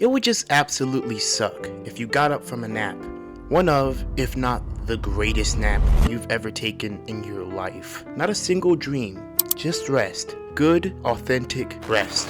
It would just absolutely suck if you got up from a nap. One of, if not the greatest nap you've ever taken in your life. Not a single dream, just rest. Good, authentic rest.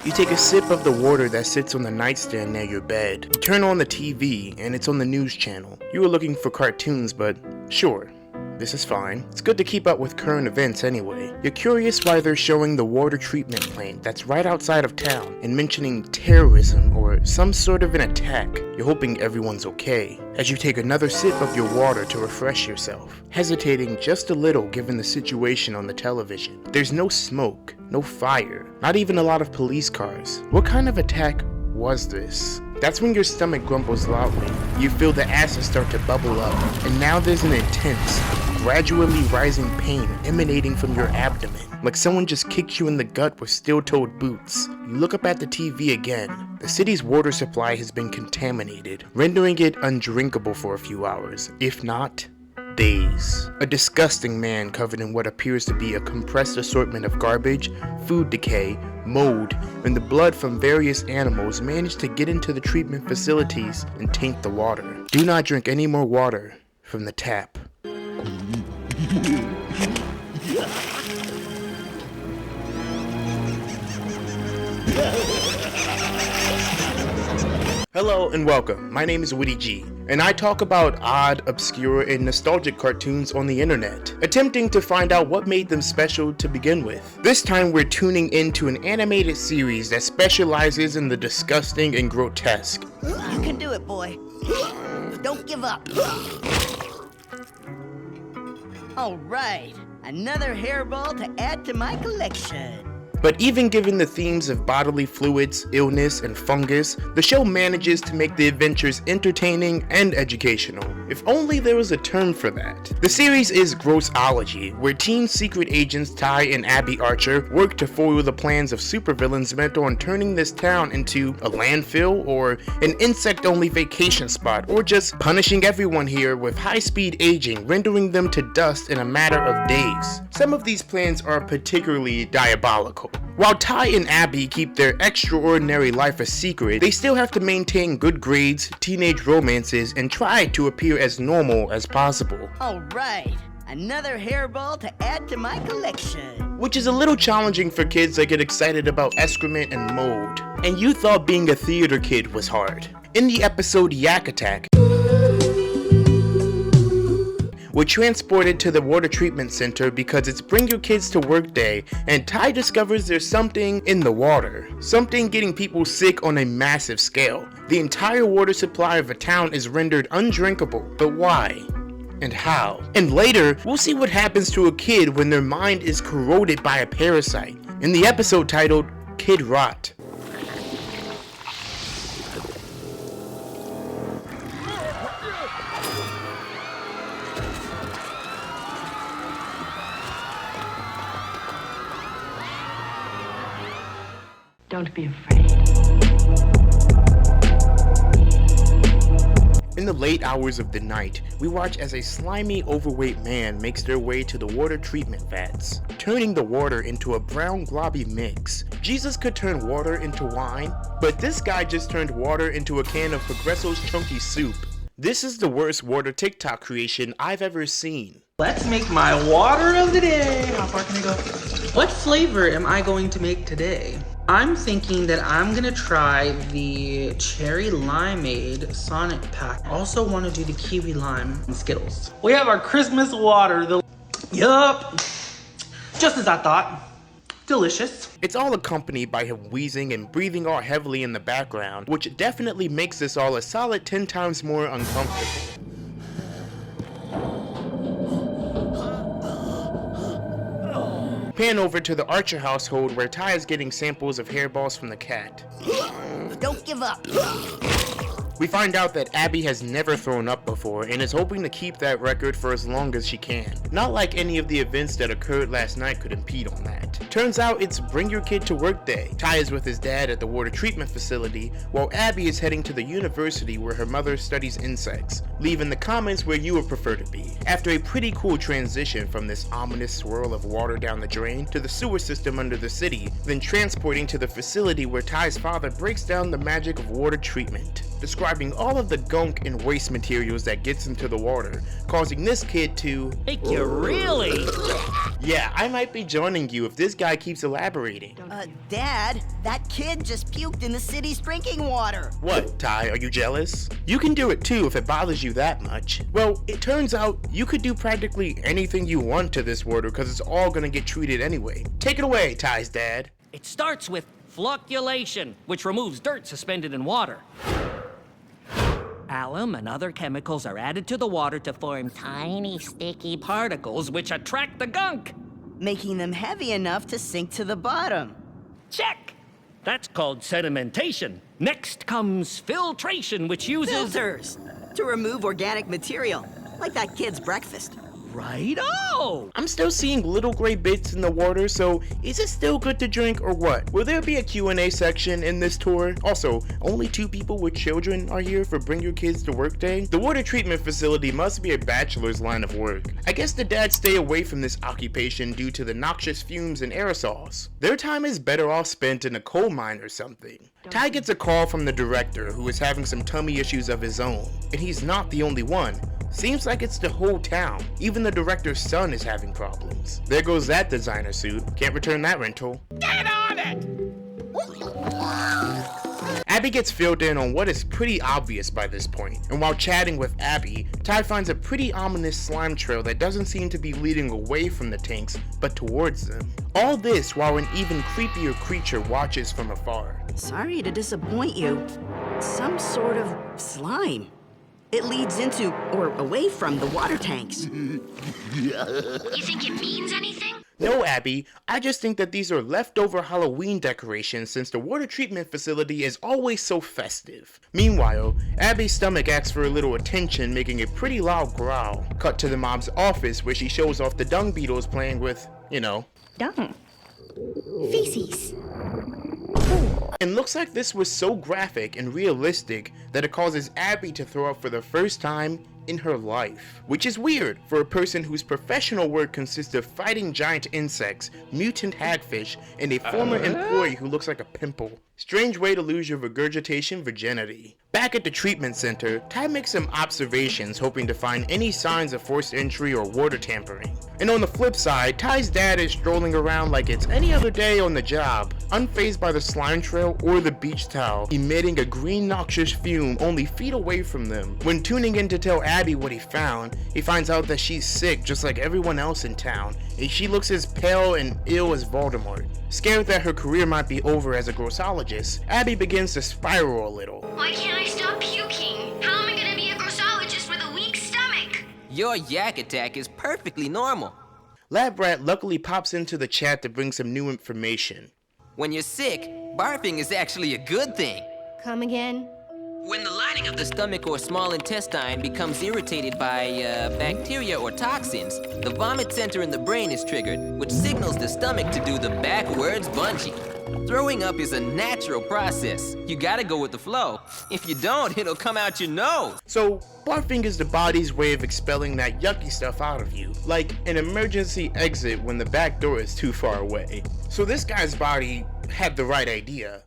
You take a sip of the water that sits on the nightstand near your bed. You turn on the TV and it's on the news channel. You were looking for cartoons, but sure, this is fine. It's good to keep up with current events anyway. You're curious why they're showing the water treatment plant that's right outside of town and mentioning terrorism or some sort of an attack. You're hoping everyone's okay as you take another sip of your water to refresh yourself, hesitating just a little given the situation on the television. There's no smoke, no fire, not even a lot of police cars. What kind of attack was this? That's when your stomach grumbles loudly. You feel the acid start to bubble up, and now there's an intense, gradually rising pain emanating from your abdomen, like someone just kicked you in the gut with steel-toed boots. You look up at the TV again. The city's water supply has been contaminated, rendering it undrinkable for a few hours, if not days. A disgusting man covered in what appears to be a compressed assortment of garbage, food decay, mold, and the blood from various animals managed to get into the treatment facilities and taint the water. Do not drink any more water from the tap. Hello and welcome, my name is Witty G, and I talk about odd, obscure, and nostalgic cartoons on the internet, attempting to find out what made them special to begin with. This time we're tuning into an animated series that specializes in the disgusting and grotesque. You can do it, boy. Don't give up. Alright, another hairball to add to my collection. But even given the themes of bodily fluids, illness, and fungus, the show manages to make the adventures entertaining and educational. If only there was a term for that. The series is Grossology, where teen secret agents Ty and Abby Archer work to foil the plans of supervillains bent on turning this town into a landfill or an insect-only vacation spot, or just punishing everyone here with high-speed aging, rendering them to dust in a matter of days. Some of these plans are particularly diabolical. While Ty and Abby keep their extraordinary life a secret, they still have to maintain good grades, teenage romances, and try to appear as normal as possible. Alright, another hairball to add to my collection. Which is a little challenging for kids that get excited about excrement and mold. And you thought being a theater kid was hard. In the episode Yak Attack, we're transported to the water treatment center because it's bring your kids to work day, and Ty discovers there's something in the water. Something getting people sick on a massive scale. The entire water supply of a town is rendered undrinkable, but why? And how? And later, we'll see what happens to a kid when their mind is corroded by a parasite, in the episode titled Kid Rot. Don't be afraid. In the late hours of the night, we watch as a slimy, overweight man makes their way to the water treatment vats, turning the water into a brown, globby mix. Jesus could turn water into wine, but this guy just turned water into a can of Progresso's chunky soup. This is the worst water TikTok creation I've ever seen. Let's make my water of the day. How far can I go? What flavor am I going to make today? I'm thinking that I'm gonna try the cherry limeade Sonic pack. I also want to do the kiwi lime and Skittles. We have our Christmas water. Yup. Just as I thought. Delicious. It's all accompanied by him wheezing and breathing all heavily in the background, which definitely makes this all a solid 10 times more uncomfortable. Pan over to the Archer household where Ty is getting samples of hairballs from the cat. Don't give up. We find out that Abby has never thrown up before and is hoping to keep that record for as long as she can. Not like any of the events that occurred last night could impede on that. Turns out it's Bring Your Kid to Work Day. Ty is with his dad at the water treatment facility, while Abby is heading to the university where her mother studies insects. Leave in the comments where you would prefer to be. After a pretty cool transition from this ominous swirl of water down the drain to the sewer system under the city, then transporting to the facility where Ty's father breaks down the magic of water treatment, describing all of the gunk and waste materials that gets into the water, causing this kid to Make you really? Yeah, I might be joining you if this guy keeps elaborating. Dad, that kid just puked in the city's drinking water. What, Ty, are you jealous? You can do it too if it bothers you that much. Well, it turns out you could do practically anything you want to this water because it's all gonna get treated anyway. Take it away, Ty's dad. It starts with flocculation, which removes dirt suspended in water. Alum and other chemicals are added to the water to form tiny, sticky particles which attract the gunk. Making them heavy enough to sink to the bottom. Check! That's called sedimentation. Next comes filtration, which uses... Filters! To remove organic material, like that kid's breakfast. Right-o! I'm still seeing little gray bits in the water, so is it still good to drink or what? Will there be a Q&A section in this tour? Also, only 2 people with children are here for Bring Your Kids to Work Day? The water treatment facility must be a bachelor's line of work. I guess the dads stay away from this occupation due to the noxious fumes and aerosols. Their time is better off spent in a coal mine or something. Ty gets a call from the director who is having some tummy issues of his own, and he's not the only one. Seems like it's the whole town. Even the director's son is having problems. There goes that designer suit. Can't return that rental. Get on it! Abby gets filled in on what is pretty obvious by this point, and while chatting with Abby, Ty finds a pretty ominous slime trail that doesn't seem to be leading away from the tanks, but towards them. All this while an even creepier creature watches from afar. Sorry to disappoint you. Some sort of slime. It leads into, or away from, the water tanks. You think it means anything? No, Abby, I just think that these are leftover Halloween decorations since the water treatment facility is always so festive. Meanwhile, Abby's stomach asks for a little attention, making a pretty loud growl. Cut to the mom's office where she shows off the dung beetles playing with, you know, Dung. Feces. And looks like this was so graphic and realistic that it causes Abby to throw up for the first time in her life. Which is weird for a person whose professional work consists of fighting giant insects, mutant hagfish, and a former employee who looks like a pimple. Strange way to lose your regurgitation virginity. Back at the treatment center, Ty makes some observations hoping to find any signs of forced entry or water tampering. And on the flip side, Ty's dad is strolling around like it's any other day on the job, unfazed by the slime trail or the beach towel, emitting a green noxious fume only feet away from them. When tuning in to tell Abby what he found, he finds out that she's sick just like everyone else in town, and she looks as pale and ill as Voldemort. Scared that her career might be over as a grossologist, Abby begins to spiral a little. Why can't I stop puking? How am I gonna be a grossologist with a weak stomach? Your yak attack is perfectly normal. Lab Rat luckily pops into the chat to bring some new information. When you're sick, barfing is actually a good thing. Come again? When the lining of the stomach or small intestine becomes irritated by bacteria or toxins, the vomit center in the brain is triggered, which signals the stomach to do the backwards bungee. Throwing up is a natural process. You gotta go with the flow. If you don't, it'll come out your nose. So, barfing is the body's way of expelling that yucky stuff out of you, like an emergency exit when the back door is too far away. So this guy's body had the right idea.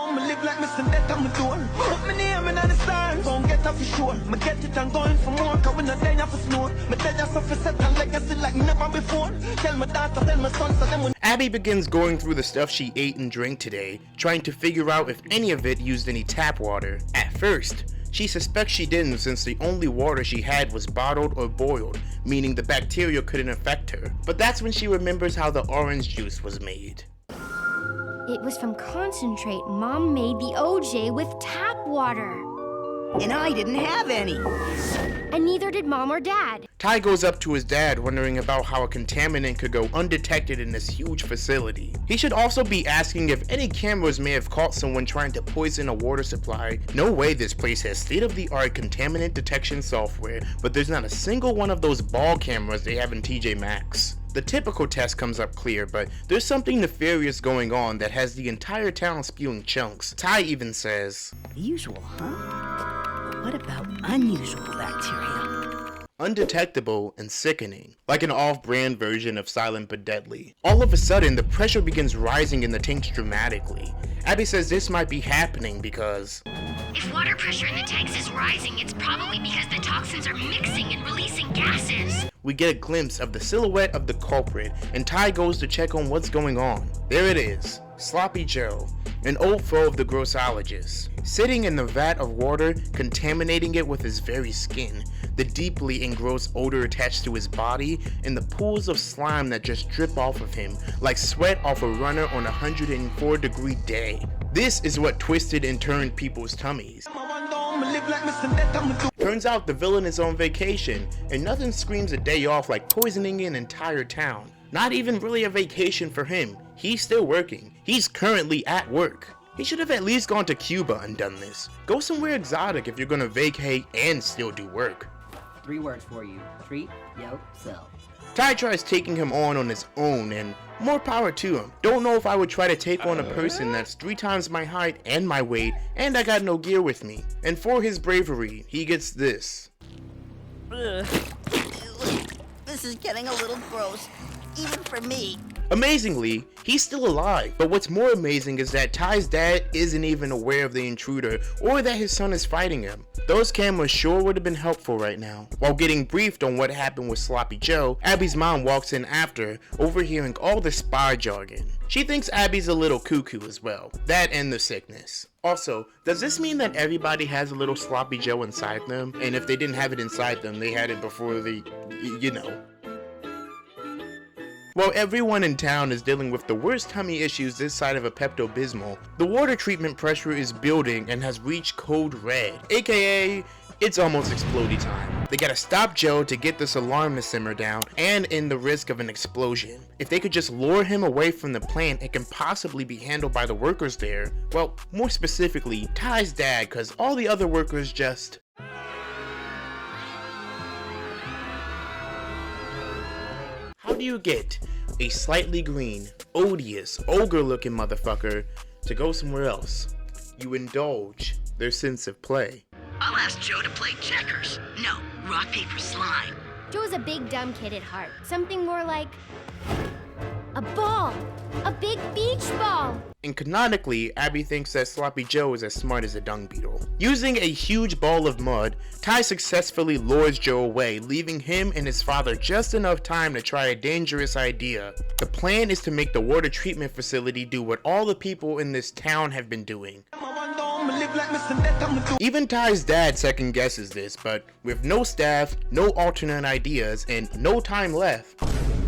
Live like Mr. Death, I'm doing. Put my name in the stars, don't get off your shore. Me get it and going for more, cause when I die off a snore. Me tell yourself to set a legacy like never before. Tell my daughter, tell my son, so them when Abby begins going through the stuff she ate and drank today, trying to figure out if any of it used any tap water. At first, she suspects she didn't since the only water she had was bottled or boiled, meaning the bacteria couldn't affect her. But that's when she remembers how the orange juice was made. It was from concentrate Mom made the OJ with tap water. And I didn't have any. And neither did Mom or Dad. Ty goes up to his dad wondering about how a contaminant could go undetected in this huge facility. He should also be asking if any cameras may have caught someone trying to poison a water supply. No way this place has state-of-the-art contaminant detection software, but there's not a single one of those ball cameras they have in TJ Maxx. The typical test comes up clear, but there's something nefarious going on that has the entire town spewing chunks. Ty even says, Usual, huh? What about unusual bacteria? Undetectable and sickening, like an off-brand version of Silent but Deadly. All of a sudden, the pressure begins rising in the tanks dramatically. Abby says this might be happening because If water pressure in the tanks is rising, it's probably because the toxins are mixing and releasing gases. we get a glimpse of the silhouette of the culprit, and Ty goes to check on what's going on. There it is, Sloppy Joe, an old foe of the Grossologist, sitting in the vat of water, contaminating it with his very skin, the deeply engrossed odor attached to his body, and the pools of slime that just drip off of him like sweat off a runner on a 104-degree day. This is what twisted and turned people's tummies. Turns out the villain is on vacation, and nothing screams a day off like poisoning an entire town. Not even really a vacation for him. He's still working. He's currently at work. He should have at least gone to Cuba and done this. Go somewhere exotic if you're gonna vacate and still do work. 3 words for you. Treat yourself. Ty tries taking him on his own, and more power to him. Don't know if I would try to take on a person that's 3 times my height and my weight, and I got no gear with me. And for his bravery, he gets this. This is getting a little gross, even for me. Amazingly, he's still alive, but what's more amazing is that Ty's dad isn't even aware of the intruder or that his son is fighting him. Those cameras sure would have been helpful right now. While getting briefed on what happened with Sloppy Joe, Abby's mom walks in after, overhearing all the spy jargon. She thinks Abby's a little cuckoo as well, that and the sickness. Also, does this mean that everybody has a little Sloppy Joe inside them? And if they didn't have it inside them, they had it before the, you know. While everyone in town is dealing with the worst tummy issues this side of a Pepto-Bismol, the water treatment pressure is building and has reached code red, aka it's almost explodey time. They gotta stop Joe to get this alarm to simmer down and end the risk of an explosion. If they could just lure him away from the plant, it can possibly be handled by the workers there. Well, more specifically, Ty's dad, cause all the other workers just... How do you get a slightly green, odious, ogre-looking motherfucker to go somewhere else? You indulge their sense of play. I'll ask Joe to play checkers. No, rock, paper, slime. Joe's a big dumb kid at heart. Something more like a ball. A big beach ball. And canonically, Abby thinks that Sloppy Joe is as smart as a dung beetle. Using a huge ball of mud, Ty successfully lures Joe away, leaving him and his father just enough time to try a dangerous idea. The plan is to make the water treatment facility do what all the people in this town have been doing. Even Ty's dad second guesses this, but with no staff, no alternate ideas, and no time left,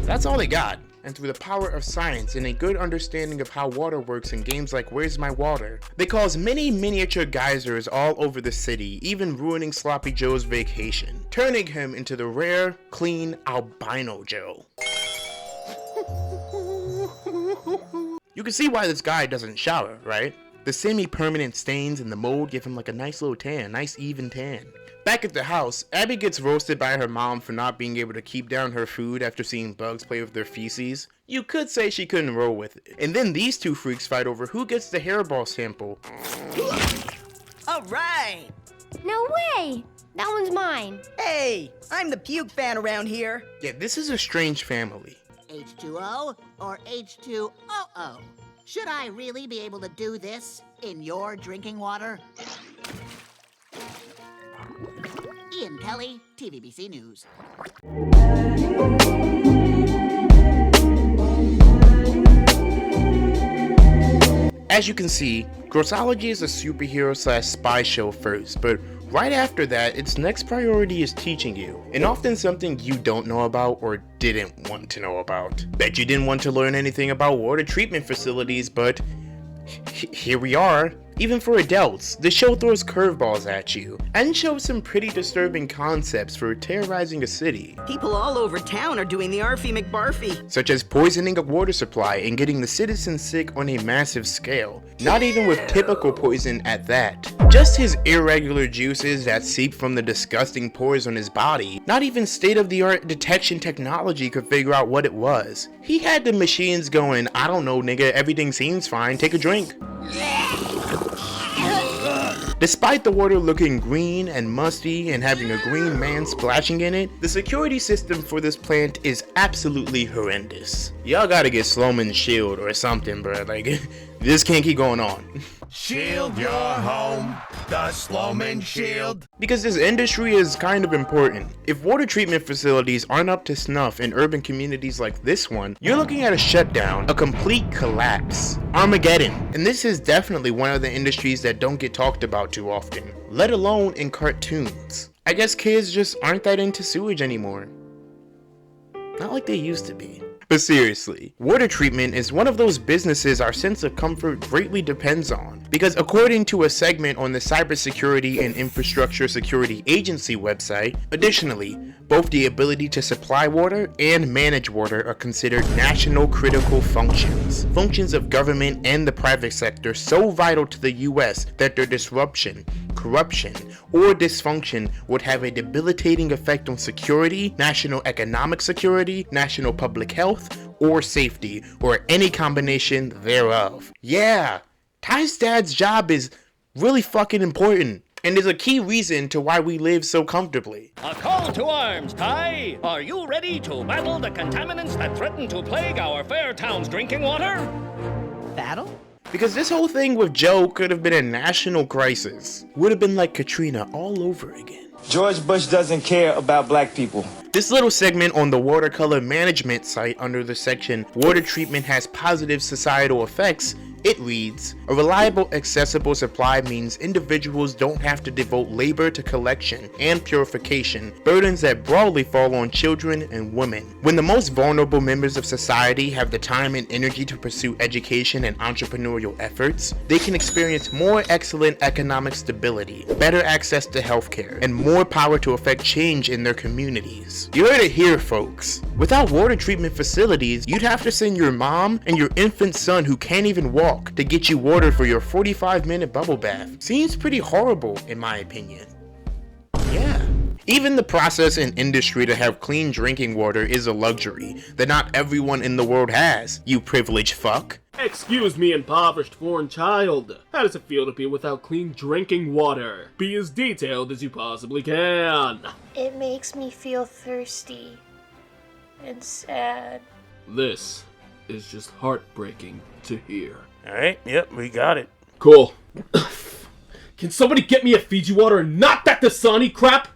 that's all they got. And through the power of science and a good understanding of how water works in games like Where's My Water, they cause many miniature geysers all over the city, even ruining Sloppy Joe's vacation, turning him into the rare, clean albino Joe. You can see why this guy doesn't shower, right? The semi-permanent stains in the mold give him like a nice little tan, nice even tan. Back at the house, Abby gets roasted by her mom for not being able to keep down her food after seeing bugs play with their feces. You could say she couldn't roll with it. And then these two freaks fight over who gets the hairball sample. All right. No way. That one's mine. Hey, I'm the puke fan around here. Yeah, this is a strange family. H2O or H2OO? Should I really be able to do this in your drinking water? Ian Kelly, TVBC News. As you can see, Grossology is a superhero / spy show first, but right after that, its next priority is teaching you, and often something you don't know about or didn't want to know about. Bet you didn't want to learn anything about water treatment facilities, but here we are. Even for adults, the show throws curveballs at you, and shows some pretty disturbing concepts for terrorizing a city. People all over town are doing the Arfie McBarfie. Such as poisoning a water supply and getting the citizens sick on a massive scale. Not even with typical poison at that. Just his irregular juices that seep from the disgusting pores on his body. Not even state-of-the-art detection technology could figure out what it was. He had the machines going, I don't know nigga, everything seems fine, take a drink. Despite the water looking green and musty and having a green man splashing in it, the security system for this plant is absolutely horrendous. Y'all gotta get Sloman's shield or something, bruh. Like, this can't keep going on. Shield your home, the Sloman Shield. Because this industry is kind of important. If water treatment facilities aren't up to snuff in urban communities like this one, you're looking at a shutdown, a complete collapse, Armageddon. And this is definitely one of the industries that don't get talked about too often, let alone in cartoons. I guess kids just aren't that into sewage anymore. Not like they used to be. But seriously, water treatment is one of those businesses our sense of comfort greatly depends on. Because according to a segment on the Cybersecurity and Infrastructure Security Agency website, additionally, both the ability to supply water and manage water are considered national critical functions. Functions of government and the private sector so vital to the US that their disruption, corruption, or dysfunction would have a debilitating effect on security, national economic security, national public health, or safety, or any combination thereof. Yeah, Ty's dad's job is really fucking important, and is a key reason to why we live so comfortably. A call to arms, Ty! Are you ready to battle the contaminants that threaten to plague our fair town's drinking water? Battle? Because this whole thing with Joe could have been a national crisis. Would have been like Katrina all over again. George Bush doesn't care about black people. This little segment on the watercolor management site under the section Water Treatment Has Positive Societal Effects, it reads, a reliable, accessible supply means individuals don't have to devote labor to collection and purification, burdens that broadly fall on children and women. When the most vulnerable members of society have the time and energy to pursue education and entrepreneurial efforts, they can experience more excellent economic stability, better access to healthcare, and more power to affect change in their communities. You heard it here, folks. Without water treatment facilities, you'd have to send your mom and your infant son who can't even walk to get you water for your 45-minute bubble bath. Seems pretty horrible in my opinion. Yeah. Even the process and industry to have clean drinking water is a luxury that not everyone in the world has, you privileged fuck. Excuse me, impoverished foreign child. How does it feel to be without clean drinking water? Be as detailed as you possibly can. It makes me feel thirsty and sad. This is just heartbreaking to hear. Alright, yep, we got it. Cool. Can somebody get me a Fiji water and not that Dasani crap?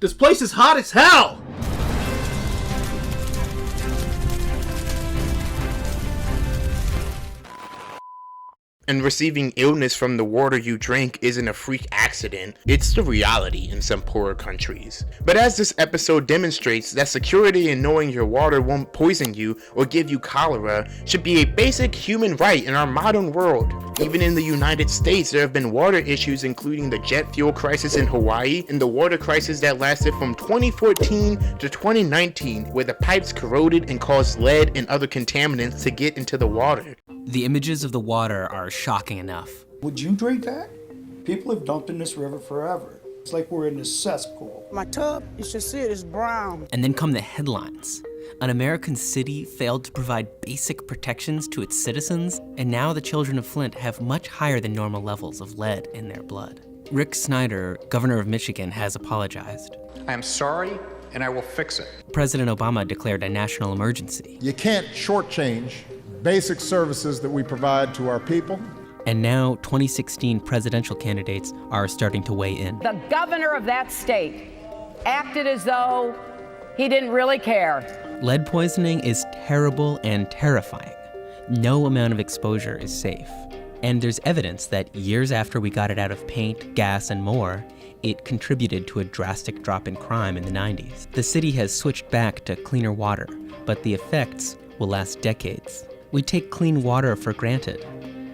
This place is hot as hell! And receiving illness from the water you drink isn't a freak accident, it's the reality in some poorer countries. But as this episode demonstrates, that security in knowing your water won't poison you or give you cholera should be a basic human right in our modern world. Even in the United States, there have been water issues including the jet fuel crisis in Hawaii and the water crisis that lasted from 2014 to 2019, where the pipes corroded and caused lead and other contaminants to get into the water. The images of the water are shocking enough. Would you drink that? People have dumped in this river forever. It's like we're in this cesspool. My tub, you should see it, it's brown. And then come the headlines. An American city failed to provide basic protections to its citizens, and now the children of Flint have much higher than normal levels of lead in their blood. Rick Snyder, governor of Michigan, has apologized. I am sorry, and I will fix it. President Obama declared a national emergency. You can't shortchange basic services that we provide to our people. And now 2016 presidential candidates are starting to weigh in. The governor of that state acted as though he didn't really care. Lead poisoning is terrible and terrifying. No amount of exposure is safe. And there's evidence that years after we got it out of paint, gas, and more, it contributed to a drastic drop in crime in the 90s. The city has switched back to cleaner water, but the effects will last decades. We take clean water for granted.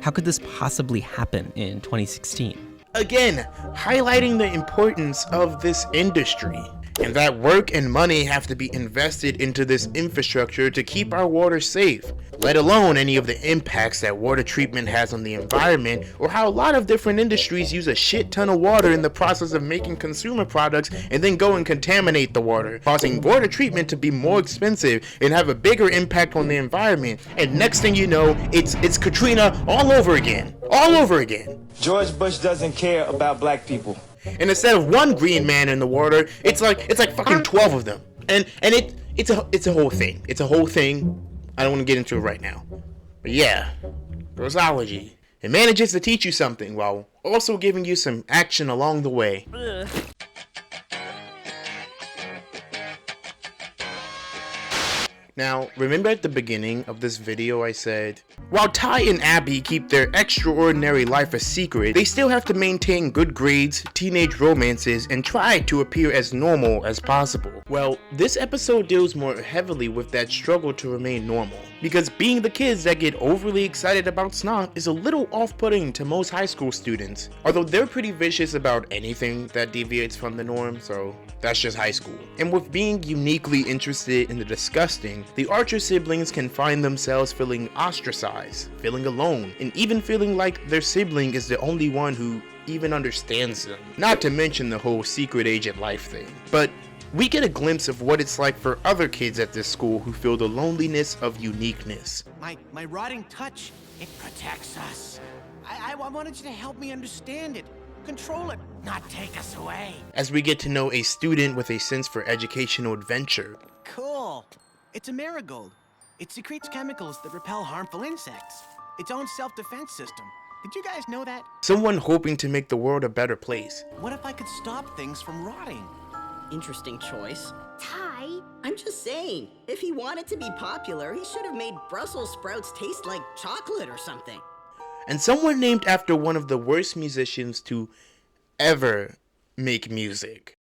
How could this possibly happen in 2016? Again, highlighting the importance of this industry, and that work and money have to be invested into this infrastructure to keep our water safe, let alone any of the impacts that water treatment has on the environment, or how a lot of different industries use a shit ton of water in the process of making consumer products and then go and contaminate the water, causing water treatment to be more expensive and have a bigger impact on the environment. And next thing you know, it's Katrina all over again. All over again. George Bush doesn't care about black people. And instead of one green man in the water, it's like fucking 12 of them. And it's a whole thing. It's a whole thing. I don't want to get into it right now. But yeah, Grossology. It manages to teach you something while also giving you some action along the way. Ugh. Now, remember at the beginning of this video I said, while Ty and Abby keep their extraordinary life a secret, they still have to maintain good grades, teenage romances, and try to appear as normal as possible. Well, this episode deals more heavily with that struggle to remain normal, because being the kids that get overly excited about snot is a little off-putting to most high school students, although they're pretty vicious about anything that deviates from the norm, so that's just high school. And with being uniquely interested in the disgusting, the Archer siblings can find themselves feeling ostracized, feeling alone, and even feeling like their sibling is the only one who even understands them. Not to mention the whole secret agent life thing. But we get a glimpse of what it's like for other kids at this school who feel the loneliness of uniqueness. My rotting touch, it protects us. I wanted you to help me understand it. Control it, not take us away. As we get to know a student with a sense for educational adventure. Cool. It's a marigold. It secretes chemicals that repel harmful insects. Its own self-defense system. Did you guys know that? Someone hoping to make the world a better place. What if I could stop things from rotting? Interesting choice. Ty? I'm just saying, if he wanted to be popular, he should have made Brussels sprouts taste like chocolate or something. And someone named after one of the worst musicians to ever make music.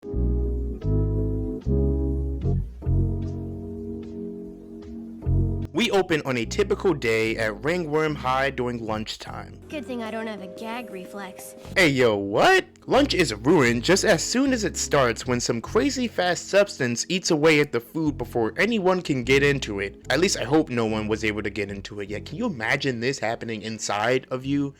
We open on a typical day at Ringworm High during lunchtime. Good thing I don't have a gag reflex. Hey yo, what? Lunch is ruined just as soon as it starts when some crazy fast substance eats away at the food before anyone can get into it. At least I hope no one was able to get into it yet. Can you imagine this happening inside of you?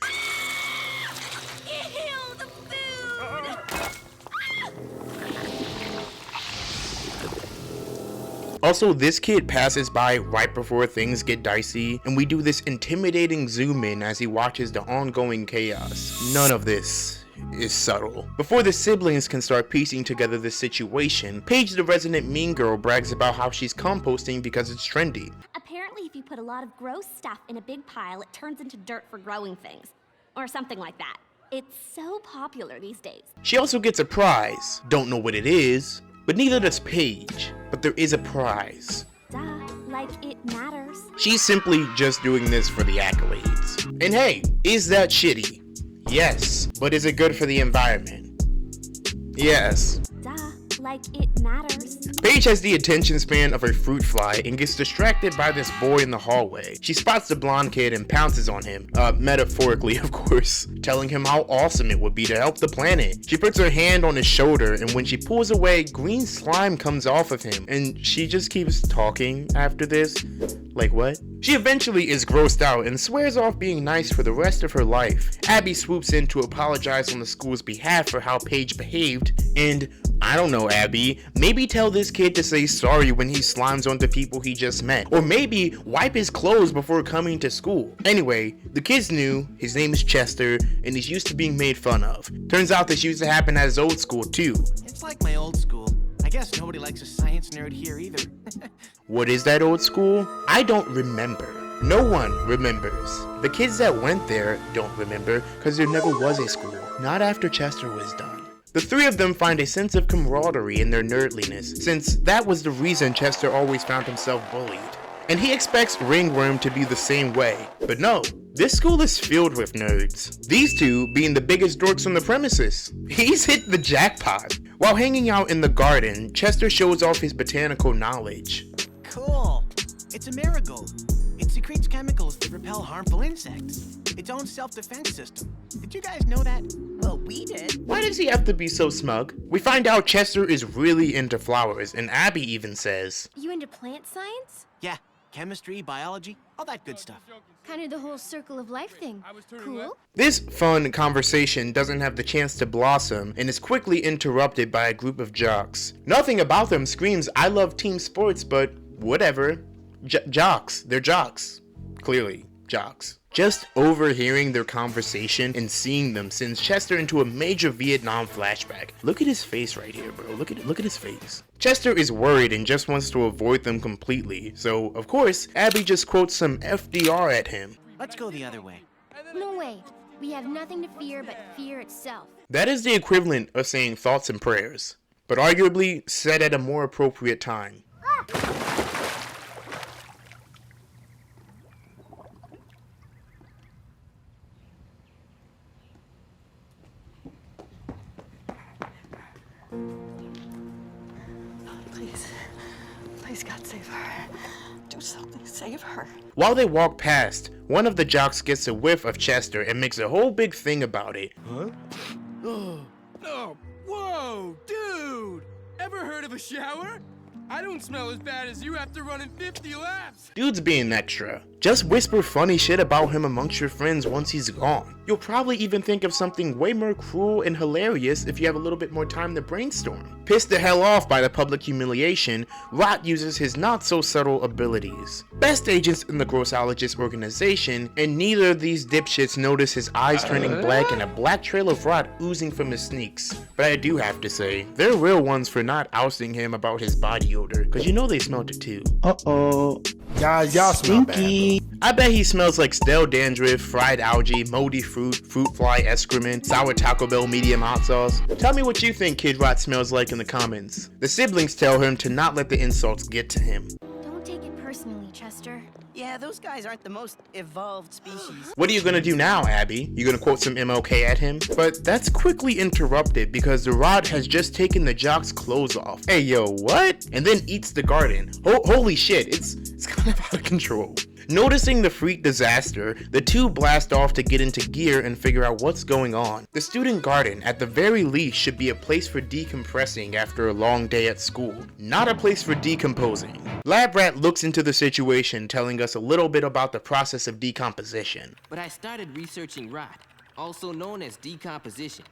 Also, this kid passes by right before things get dicey, and we do this intimidating zoom in as he watches the ongoing chaos. None of this is subtle. Before the siblings can start piecing together the situation, Paige, the resident mean girl, brags about how she's composting because it's trendy. Apparently, if you put a lot of gross stuff in a big pile, it turns into dirt for growing things. Or something like that. It's so popular these days. She also gets a prize. Don't know what it is. But neither does Paige, but there is a prize. Duh, like it matters. She's simply just doing this for the accolades. And hey, is that shitty? Yes, but is it good for the environment? Yes. Duh, like it matters. Paige has the attention span of a fruit fly and gets distracted by this boy in the hallway. She spots the blonde kid and pounces on him, metaphorically of course, telling him how awesome it would be to help the planet. She puts her hand on his shoulder, and when she pulls away, green slime comes off of him, and she just keeps talking after this. Like what? She eventually is grossed out and swears off being nice for the rest of her life. Abby swoops in to apologize on the school's behalf for how Paige behaved, and I don't know, Abby, maybe tell this kid to say sorry when he slimes onto people he just met, or maybe wipe his clothes before coming to school. Anyway, the kid's new, his name is Chester, and he's used to being made fun of. Turns out this used to happen at his old school too. It's like my old school. I guess nobody likes a science nerd here either. What is that old school? I don't remember. No one remembers. The kids that went there don't remember because there never was a school. Not after Chester was done. The three of them find a sense of camaraderie in their nerdliness, since that was the reason Chester always found himself bullied. And he expects Ringworm to be the same way. But no, this school is filled with nerds. These two being the biggest dorks on the premises. He's hit the jackpot. While hanging out in the garden, Chester shows off his botanical knowledge. Cool. It's a marigold. It secretes chemicals that repel harmful insects. Its own self-defense system. Did you guys know that? Well, we did. Why does he have to be so smug? We find out Chester is really into flowers, and Abby even says, You into plant science? Yeah, chemistry, biology, all that good stuff. Kind of the whole circle of life thing. Cool. This fun conversation doesn't have the chance to blossom and is quickly interrupted by a group of jocks. Nothing about them screams, I love team sports, but whatever. Jocks. They're jocks. Clearly, jocks. Just overhearing their conversation and seeing them sends Chester into a major Vietnam flashback. Look at his face right here, bro. Look at his face. Chester is worried and just wants to avoid them completely. So, of course, Abby just quotes some FDR at him. Let's go the other way. No way. We have nothing to fear but fear itself. That is the equivalent of saying thoughts and prayers, but arguably said at a more appropriate time. Please, God, save her. Do something, save her. While they walk past, one of the jocks gets a whiff of Chester and makes a whole big thing about it. Huh? Oh, whoa, dude! Ever heard of a shower? I don't smell as bad as you after running 50 laps. Dude's being extra. Just whisper funny shit about him amongst your friends once he's gone. You'll probably even think of something way more cruel and hilarious if you have a little bit more time to brainstorm. Pissed the hell off by the public humiliation, Rot uses his not so subtle abilities. Best agents in the Grossologist organization, and neither of these dipshits notice his eyes turning black and a black trail of rot oozing from his sneaks. But I do have to say, they're real ones for not ousting him about his body odor, cause you know they smelled it too. Uh-oh. Guys, y'all smell bad. I bet he smells like stale dandruff, fried algae, moldy fruit, fruit fly excrement, sour Taco Bell medium hot sauce. Tell me what you think Kid Rot smells like in the comments. The siblings tell him to not let the insults get to him. Don't take it personally, Chester. Yeah, those guys aren't the most evolved species. What are you gonna do now, Abby? You gonna quote some MLK at him? But that's quickly interrupted because the Rod has just taken the jock's clothes off. Hey yo, what? And then eats the garden. Holy shit, it's kind of out of control. Noticing the freak disaster, the two blast off to get into gear and figure out what's going on. The student garden, at the very least, should be a place for decompressing after a long day at school, not a place for decomposing. Lab Rat looks into the situation, telling us a little bit about the process of decomposition. But I started researching rot, also known as decomposition.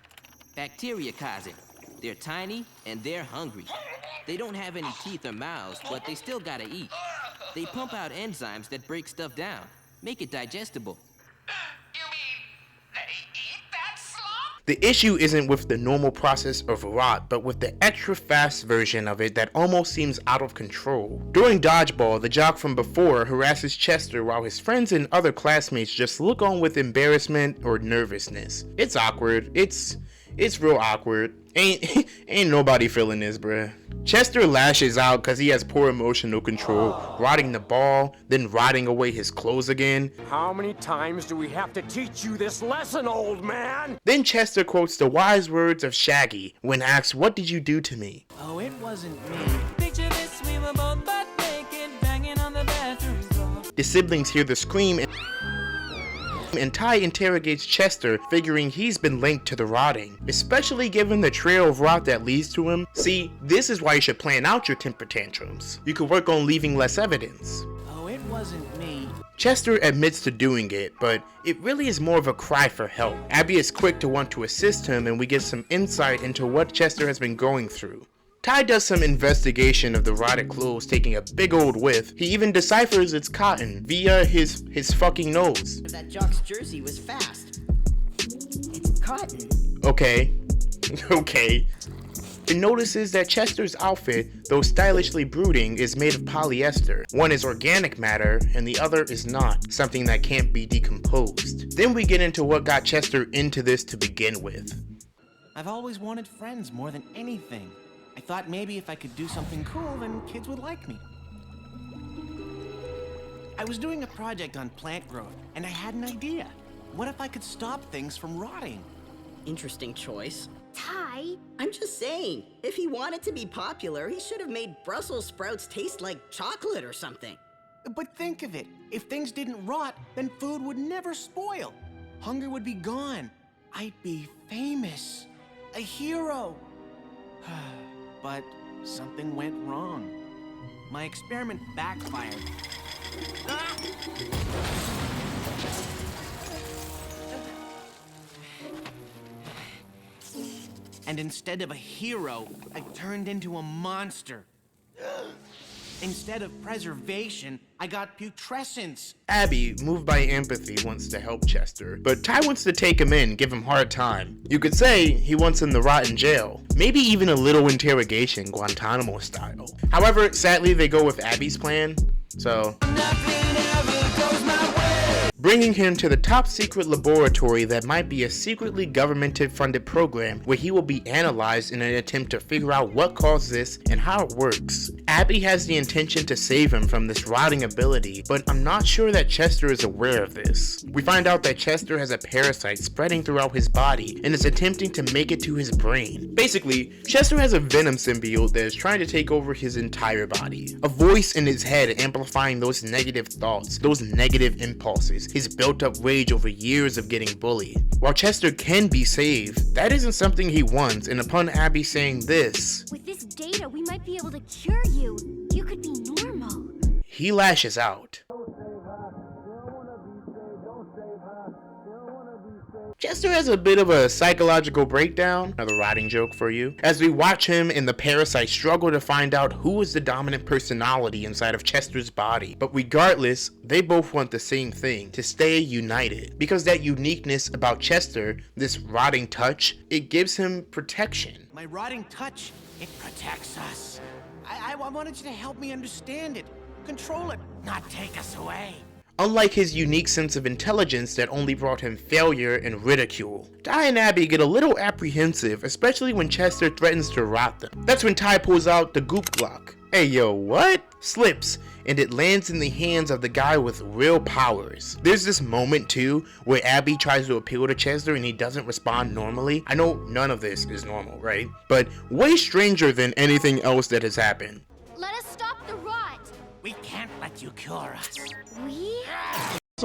Bacteria cause it. They're tiny and they're hungry. They don't have any teeth or mouths, but they still gotta eat. They pump out enzymes that break stuff down, make it digestible. The issue isn't with the normal process of rot, but with the extra fast version of it that almost seems out of control. During dodgeball, the jock from before harasses Chester while his friends and other classmates just look on with embarrassment or nervousness. It's awkward. It's real awkward. Ain't nobody feeling this, bruh. Chester lashes out cause he has poor emotional control, rotting the ball, then rotting away his clothes again. How many times do we have to teach you this lesson, old man? Then Chester quotes the wise words of Shaggy when asked, "What did you do to me?" Oh, it wasn't me. Picture this, we were both butt naked, banging on the bathroom floor. The siblings hear the scream and Ty interrogates Chester, figuring he's been linked to the rotting, especially given the trail of rot that leads to him. See, this is why you should plan out your temper tantrums. You could work on leaving less evidence. Oh, it wasn't me. Chester admits to doing it, but it really is more of a cry for help. Abby is quick to want to assist him, and we get some insight into what Chester has been going through. Ty does some investigation of the rotted clothes, taking a big old whiff. He even deciphers it's cotton via his fucking nose. That jock's jersey was fast. It's cotton. Okay. He notices that Chester's outfit, though stylishly brooding, is made of polyester. One is organic matter, and the other is not, something that can't be decomposed. Then we get into what got Chester into this to begin with. I've always wanted friends more than anything. I thought maybe if I could do something cool, then kids would like me. I was doing a project on plant growth, and I had an idea. What if I could stop things from rotting? Interesting choice. Ty? I'm just saying, if he wanted to be popular, he should have made Brussels sprouts taste like chocolate or something. But think of it. If things didn't rot, then food would never spoil. Hunger would be gone. I'd be famous. A hero. But something went wrong. My experiment backfired. Ah! And instead of a hero, I turned into a monster. Instead of preservation, I got putrescence. Abby, moved by empathy, wants to help Chester, but Ty wants to take him in, give him hard time. You could say he wants him to rot in jail, maybe even a little interrogation, Guantanamo style. However, sadly they go with Abby's plan, so bringing him to the top secret laboratory that might be a secretly government funded program where he will be analyzed in an attempt to figure out what caused this and how it works. Abby has the intention to save him from this rotting ability, but I'm not sure that Chester is aware of this. We find out that Chester has a parasite spreading throughout his body and is attempting to make it to his brain. Basically, Chester has a venom symbiote that is trying to take over his entire body. A voice in his head amplifying those negative thoughts, those negative impulses, his built up rage over years of getting bullied. While Chester can be saved, that isn't something he wants, and upon Abby saying this, "With this data, we might be able to cure you. You could be normal." he lashes out. Chester has a bit of a psychological breakdown, another rotting joke for you, as we watch him and the parasite struggle to find out who is the dominant personality inside of Chester's body. But regardless, they both want the same thing, to stay united. Because that uniqueness about Chester, this rotting touch, it gives him protection. My rotting touch, it protects us. I wanted you to help me understand it. Control it, not take us away. Unlike his unique sense of intelligence that only brought him failure and ridicule. Ty and Abby get a little apprehensive, especially when Chester threatens to rot them. That's when Ty pulls out the goop Glock. Hey yo, what? Slips, and it lands in the hands of the guy with real powers. There's this moment too, where Abby tries to appeal to Chester and he doesn't respond normally. I know none of this is normal, right? But way stranger than anything else that has happened. Let us stop the rot. We can't let you cure us. We?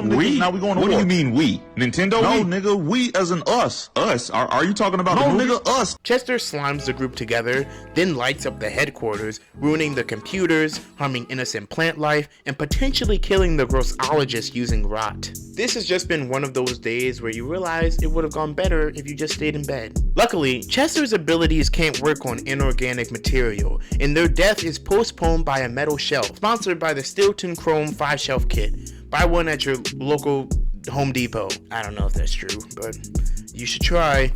We? Now we going to war. What do you mean we? Nintendo? No, nigga, we as in us. Us? Are you talking about the movie? Nigga, us. Chester slimes the group together, then lights up the headquarters, ruining the computers, harming innocent plant life, and potentially killing the grossologist using rot. This has just been one of those days where you realize it would have gone better if you just stayed in bed. Luckily, Chester's abilities can't work on inorganic material, and their death is postponed by a metal shelf, sponsored by the Stilton Chrome 5-shelf kit. Buy one at your local Home Depot. I don't know if that's true, but you should try.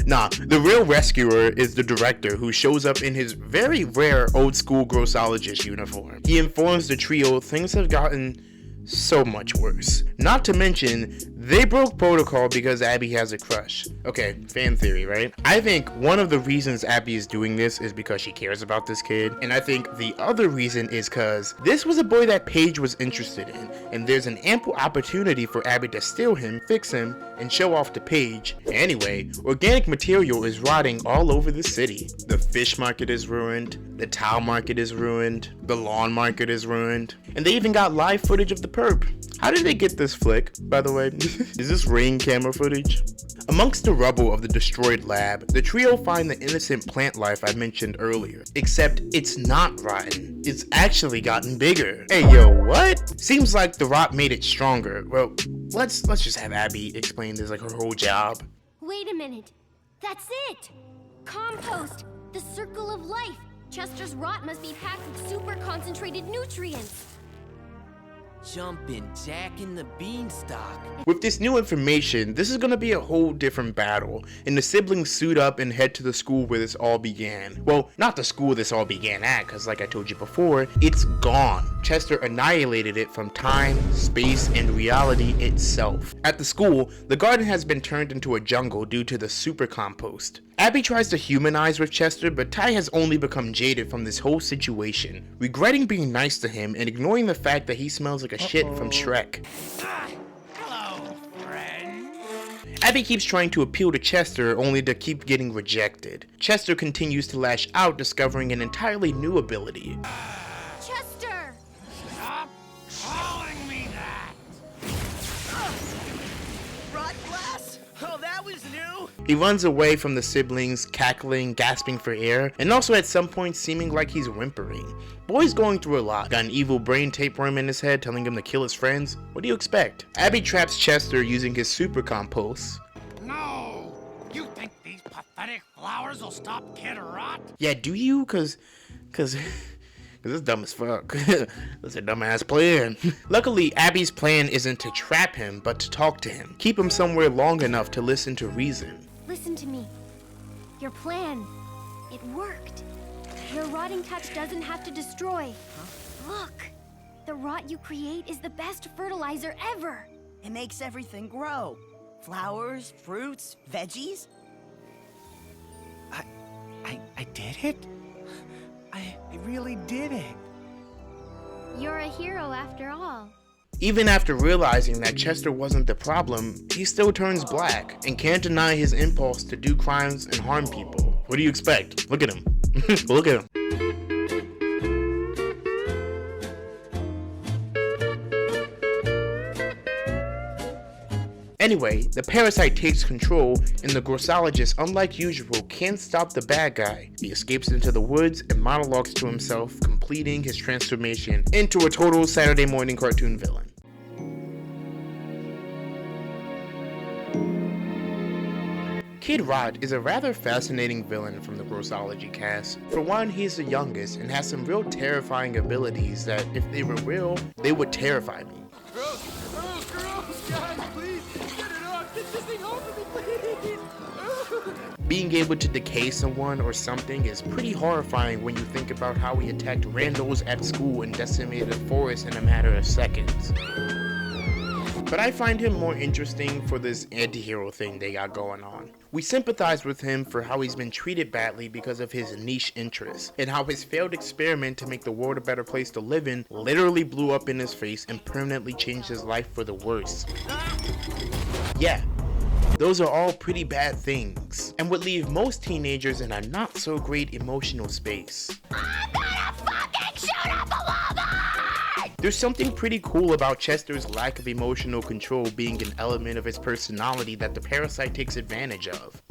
Nah, the real rescuer is the director, who shows up in his very rare old school grossologist uniform. He informs the trio things have gotten so much worse. Not to mention, they broke protocol because Abby has a crush. Okay, fan theory, right? I think one of the reasons Abby is doing this is because she cares about this kid, and I think the other reason is because this was a boy that Paige was interested in, and there's an ample opportunity for Abby to steal him, fix him, and show off to Paige. Anyway, organic material is rotting all over the city. The fish market is ruined, the towel market is ruined, the lawn market is ruined, and they even got live footage of the perp. How did they get this flick, by the way? Is this Ring camera footage? Amongst the rubble of the destroyed lab, the trio find the innocent plant life I mentioned earlier. Except it's not rotten. It's actually gotten bigger. Hey yo, what? Seems like the rot made it stronger. Well, let's just have Abby explain this like her whole job. Wait a minute. That's it. Compost. The circle of life. Chester's rot must be packed with super concentrated nutrients. Jumpin' Jack in the Beanstalk. With this new information, this is gonna be a whole different battle, and the siblings suit up and head to the school where this all began. Well, not the school this all began at, because like I told you before, it's gone. Chester annihilated it from time, space, and reality itself. At the school, the garden has been turned into a jungle due to the super compost. Abby tries to humanize with Chester, but Ty has only become jaded from this whole situation, regretting being nice to him and ignoring the fact that he smells like a shit from Shrek. Hello, friend. Abby keeps trying to appeal to Chester, only to keep getting rejected. Chester continues to lash out, discovering an entirely new ability. Chester! Stop Oh, that was new! He runs away from the siblings, cackling, gasping for air, and also at some point seeming like he's whimpering. Boy's going through a lot. Got an evil brain tapeworm in his head telling him to kill his friends. What do you expect? Abby traps Chester using his super compost. No! You think these pathetic flowers will stop Kid Rot? Yeah, do you? Cause it's dumb as fuck. That's a dumbass plan. Luckily, Abby's plan isn't to trap him, but to talk to him. Keep him somewhere long enough to listen to reason. Listen to me. Your plan, it worked. Your rotting touch doesn't have to destroy. Look, the rot you create is the best fertilizer ever. It makes everything grow. Flowers, fruits, veggies. I did it? I really did it. You're a hero after all. Even after realizing that Chester wasn't the problem, he still turns black and can't deny his impulse to do crimes and harm people. What do you expect? Look at him. Look at him. Anyway, the parasite takes control, and the grossologist, unlike usual, can't stop the bad guy. He escapes into the woods and monologues to himself, completing his transformation into a total Saturday morning cartoon villain. Kid Rot is a rather fascinating villain from the Grossology cast. For one, he's the youngest and has some real terrifying abilities that, if they were real, they would terrify me. Gross! Guys, please! Get it off! Get this thing off of me, please! Being able to decay someone or something is pretty horrifying when you think about how he attacked randos at school and decimated a forest in a matter of seconds. But I find him more interesting for this anti-hero thing they got going on. We sympathize with him for how he's been treated badly because of his niche interests, and how his failed experiment to make the world a better place to live in literally blew up in his face and permanently changed his life for the worse. Yeah, those are all pretty bad things, and would leave most teenagers in a not so great emotional space. I'm gonna fucking shoot up a Walmart! There's something pretty cool about Chester's lack of emotional control being an element of his personality that the parasite takes advantage of.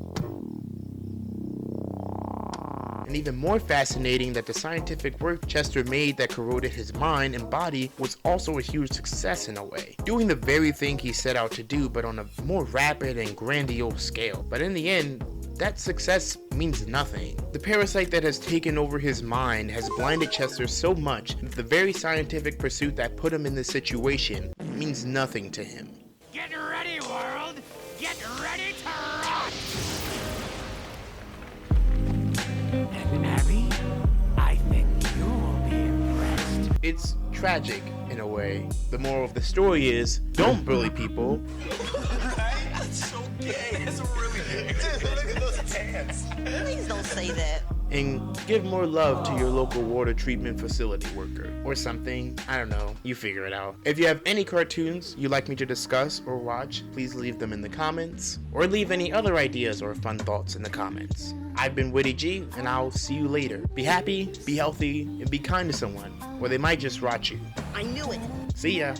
And even more fascinating that the scientific work Chester made that corroded his mind and body was also a huge success in a way, doing the very thing he set out to do but on a more rapid and grandiose scale. But in the end, that success means nothing. The parasite that has taken over his mind has blinded Chester so much that the very scientific pursuit that put him in this situation means nothing to him. Get ready, world! Get ready to rot! And Abby, I think you'll be impressed. It's tragic in a way. The moral of the story is, don't bully people. Right? That's so gay. That's really gay. Look at those hands. Please don't say that. And give more love to your local water treatment facility worker. Or something. I don't know. You figure it out. If you have any cartoons you'd like me to discuss or watch, please leave them in the comments. Or leave any other ideas or fun thoughts in the comments. I've been Witty G, and I'll see you later. Be happy, be healthy, and be kind to someone, or they might just rot you. I knew it. See ya.